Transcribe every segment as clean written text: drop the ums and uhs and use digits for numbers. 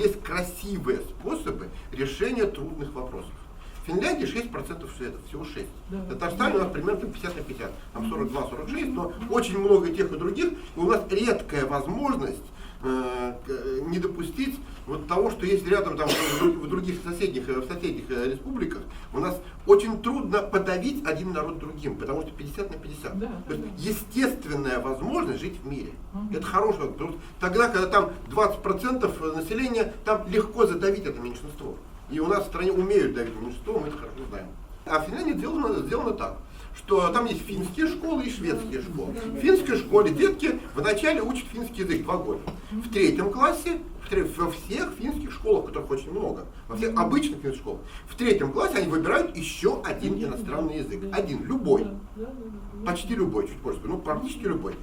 есть красивые способы решения трудных вопросов. В Финляндии 6% шведов, всего 6. В Татарстане у нас примерно 50 на 50, там 42-46, но очень много тех и других. И у нас редкая возможность не допустить вот того, что есть рядом там, в других соседних республиках, у нас очень трудно подавить один народ другим, потому что 50 на 50. То есть естественная возможность жить в мире. Это хорошая, потому что тогда, когда там 20% населения, там легко задавить это меньшинство. И у нас в стране умеют давить меньшинство, мы это хорошо знаем. А в Финляндии сделано так, что там есть финские школы и шведские школы. В финской школе детки вначале учат финский язык 2 года. В 3 классе, во всех финских школах, которых очень много, во всех обычных финских школах, в 3 классе они выбирают еще один иностранный язык. Один, любой. Почти любой, чуть позже, ну практически любой.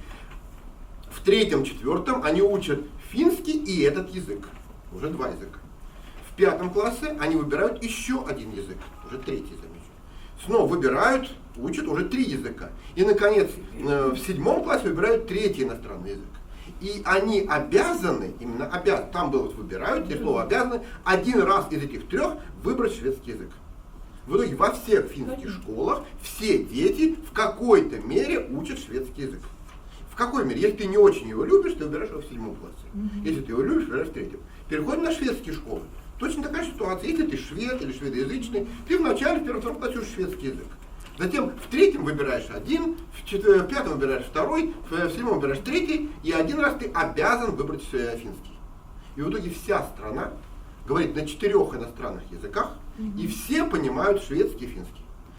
В 3-4 они учат финский и этот язык. Уже 2 языка. В 5 классе они выбирают еще один язык. Уже 3-й, замечу. Снова выбирают, учат уже 3 языка. И, наконец, в 7 классе выбирают 3-й иностранный язык. И они обязаны, именно обязаны, там было выбирают, здесь слово обязаны, 1 раз из этих 3 выбрать шведский язык. В итоге во всех финских школах все дети в какой-то мере учат шведский язык. В какой мере? Если ты не очень его любишь, ты выбираешь его в 7 классе. Если ты его любишь, выбираешь в 3. Переходим на шведские школы. Точно такая ситуация. Если ты швед или шведоязычный, ты вначале в 1-2 классе учишь шведский язык. Затем в 3 выбираешь 1, в 5 выбираешь 2, в 7 выбираешь 3, и 1 раз ты обязан выбрать финский. И в итоге вся страна говорит на 4 иностранных языках, и все понимают шведский и финский.